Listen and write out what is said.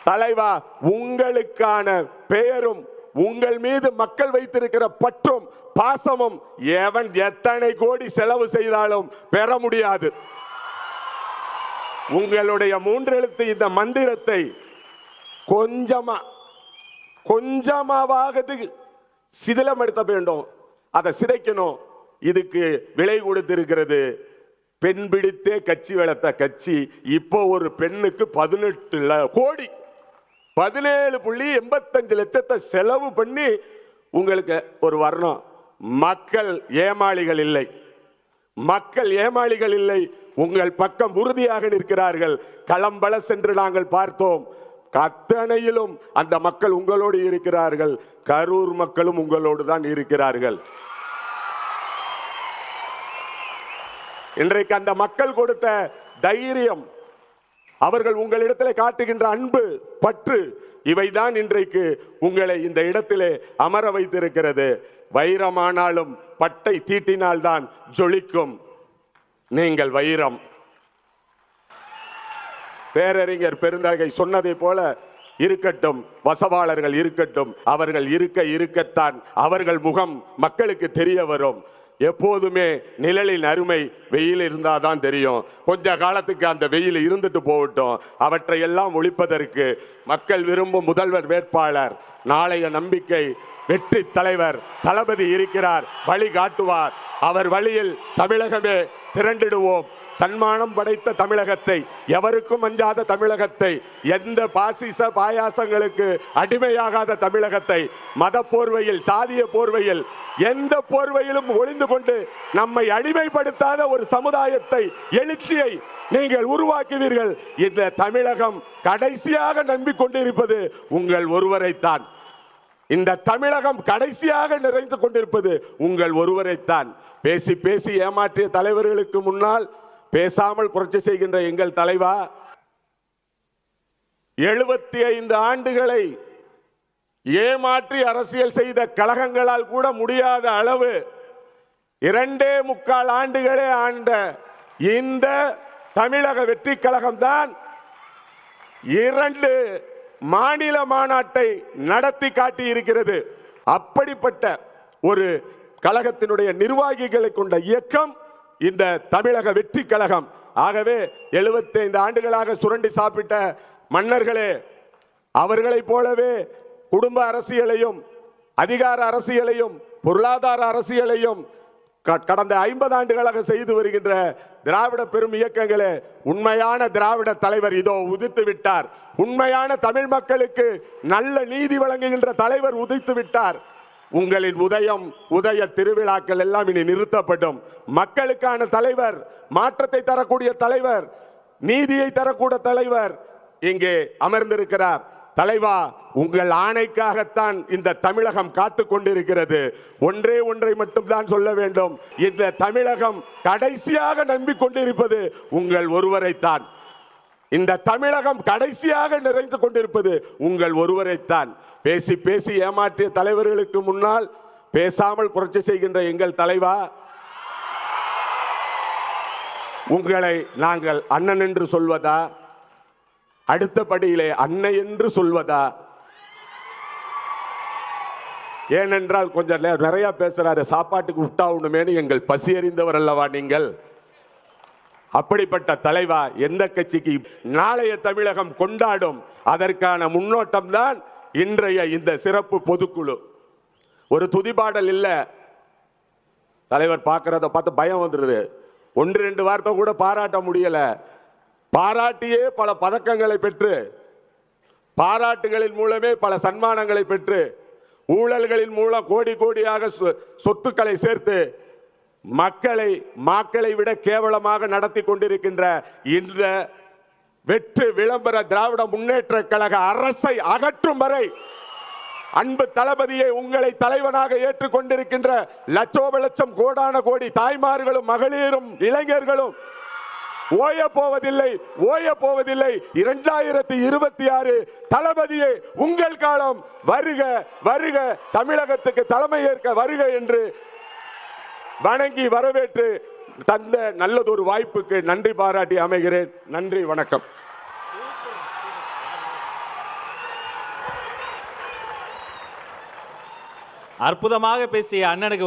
தலைவா, உங்களுக்கான பெயரும் உங்கள் மீது மக்கள் வைத்திருக்கிற பற்றும் பாசமும் எவன் எத்தனை கோடி செலவு செய்தாலும் பெற முடியாது. உங்களுடைய 3 எழுத்து இந்த மந்திரத்தை கொஞ்சமாவது சிதிலப்படுத்த வேண்டும், அதை சிதைக்கணும். இதுக்கு விலை கொடுத்திருக்கிறது பெண் பிடித்தே கட்சி வளர்த்த கட்சி. இப்போ ஒரு பெண்ணுக்கு 18 கோடி 17.85 லட்சத்தை செலவு பண்ணி உங்களுக்கு ஒரு வரணும். மக்கள் ஏமாளிகள் இல்லை, மக்கள் ஏமாளிகள் இல்லை. உங்கள் பக்கம் உறுதியாக நிற்கிறார்கள். களம்பல சென்று நாங்கள் பார்த்தோம். அத்தனையிலும் அந்த மக்கள் உங்களோடு இருக்கிறார்கள். கரூர் மக்களும் உங்களோடு தான் இருக்கிறார்கள். இன்றைக்கு அந்த மக்கள் கொடுத்த தைரியம், அவர்கள் உங்களிடத்தில் காட்டுகின்ற அன்பு, பற்று, இவைதான் இன்றைக்கு உங்களை இந்த இடத்திலே அமர வைத்திருக்கிறது. வைரமானாலும் பட்டை தீட்டினால்தான் ஜொலிக்கும். நீங்கள் வைரம். பேரறிஞர் பெருந்தகை சொன்னதை போல இருக்கட்டும், வசவாளர்கள் இருக்கட்டும். அவர்கள் இருக்கத்தான் அவர்கள் முகம் மக்களுக்கு தெரிய வரும். எப்போதுமே நிழலின் அருமை வெயில் இருந்தாதான் தெரியும். கொஞ்ச காலத்துக்கு அந்த வெயில் இருந்துட்டு போகட்டும். அவற்றை எல்லாம் ஒழிப்பதற்கு மக்கள் விரும்பும் முதல்வர் வேட்பாளர், நாளைய நம்பிக்கை வெற்றி தலைவர் தளபதி இருக்கிறார். வழி காட்டுவார். அவர் வழியில் தமிழகமே திரண்டிடுவோம். தன்மானம் படைத்த தமிழகத்தை, எவருக்கும் அஞ்சாத தமிழகத்தை, எந்த பாசிச பாயாசங்களுக்கு அடிமையாகாத தமிழகத்தை, மத போர்வையில், சாதிய போர்வையில், எந்த போர்வையிலும் ஒளிந்து கொண்டு நம்மை அடிமைப்படுத்தாத ஒரு சமுதாயத்தை, எழுச்சியை நீங்கள் உருவாக்குவீர்கள். இந்த தமிழகம் கடைசியாக நம்பிக்கொண்டிருப்பது உங்கள் ஒருவரைத்தான். இந்த தமிழகம் கடைசியாக நிறைந்து கொண்டிருப்பது உங்கள் ஒருவரைத்தான். பேசி பேசி ஏமாற்றிய தலைவர்களுக்கு முன்னால் பேசாமல் புரட்சி செய்கின்ற எங்கள் தலைவா, 75 ஆண்டுகளை ஏமாற்றி அரசியல் செய்த கழகங்களால் கூட முடியாத அளவு 2.25 ஆண்டுகளே ஆண்ட இந்த தமிழக வெற்றி கழகம் தான் 2 மாநில மாநாட்டை நடத்தி காட்டி இருக்கிறது. அப்படிப்பட்ட ஒரு கழகத்தினுடைய நிர்வாகிகளை கொண்ட இயக்கம் இந்த தமிழக வெற்றி கழகம். ஆகவே 75 ஆண்டுகளாக சுரண்டி சாப்பிட்ட மன்னர்களே, அவர்களைப் போலவே குடும்ப அரசியலையும், அதிகார அரசியலையும், பொருளாதார அரசியலையும் கடந்த 50 ஆண்டுகளாக செய்து வருகின்ற திராவிட பெரும் இயக்கங்களே, உண்மையான திராவிட தலைவர் இதோ உதித்து விட்டார். உண்மையான தமிழ் மக்களுக்கு நல்ல நீதி வழங்குகின்ற தலைவர் உதித்து விட்டார். உங்களின் உதய திருவிழாக்கள் எல்லாம் இனி நிறுத்தப்படும். மக்களுக்கான தலைவர், மாற்றத்தை தரக்கூடிய தலைவர், நீதியை தரக்கூடிய தலைவர் இங்கே அமர்ந்திருக்கிறார். தலைவா, உங்கள் ஆணைக்காகத்தான் இந்த தமிழகம் காத்து கொண்டிருக்கிறது. ஒன்றை மட்டும்தான் சொல்ல வேண்டும். இந்த தமிழகம் கடைசியாக நம்பிக்கொண்டிருப்பது உங்கள் ஒருவரைத்தான். இந்த தமிழகம் கடைசியாக நிறைந்து கொண்டிருப்பது உங்கள் ஒருவரைத்தான். பேசி பேசி ஏமாற்றிய தலைவர்களுக்கு முன்னால் பேசாமல் புரட்சி செய்கின்ற எங்கள் தலைவா, உங்களை நாங்கள் அண்ணன் என்று சொல்வதா, அடுத்த படியிலே அன்னை என்று சொல்வதா? ஏனென்றால் கொஞ்சம் நிறைய பேசுறாரு, சாப்பாட்டுக்கு விட்டாவுணுமேனு எங்கள் பசி அறிந்தவர் அல்லவா நீங்கள். அப்படிப்பட்ட தலைவா, எந்த கட்சிக்கு நாளைய தமிழகம் கொண்டாடும் அதற்கான முன்னோட்டம் தான் இன்றைய இந்த சிறப்பு பொதுக்குழு. ஒரு துதிபாடல் இல்ல, தலைவர் பார்க்கறத பார்த்து பயம் வந்துருது. 1-2 வார்த்தை கூட பாராட்ட முடியல. பாராட்டியே பல பதக்கங்களை பெற்று, பாராட்டுகளின் மூலமே பல சன்மானங்களை பெற்று, ஊழல்களின் மூலம் கோடி கோடியாக சொத்துக்களை சேர்த்து மக்களை விட கேவலமாக நடத்தி கொண்டிருக்கின்ற இந்த வெற்றி விளம்பர திராவிட முன்னேற்ற கழக அரசை அகற்றும் வரை அன்பு தளபதியை உங்களை தலைவனாக ஏற்றுக்கொண்டிருக்கின்ற லட்சோப லட்சம் கோடான கோடி தாய்மார்களும் மகளிரும் இளைஞர்களும் ஓய போவதில்லை. 2026 தளபதியே உங்கள் காலம் வருக வருக, தமிழகத்துக்கு தலைமை ஏற்க வருக என்று வணங்கி வரவேற்று தந்த நல்லதொரு வாய்ப்புக்கு நன்றி பாராட்டி அமைகிறேன். நன்றி, வணக்கம். அற்புதமாக பேசிய அண்ணனுக்கு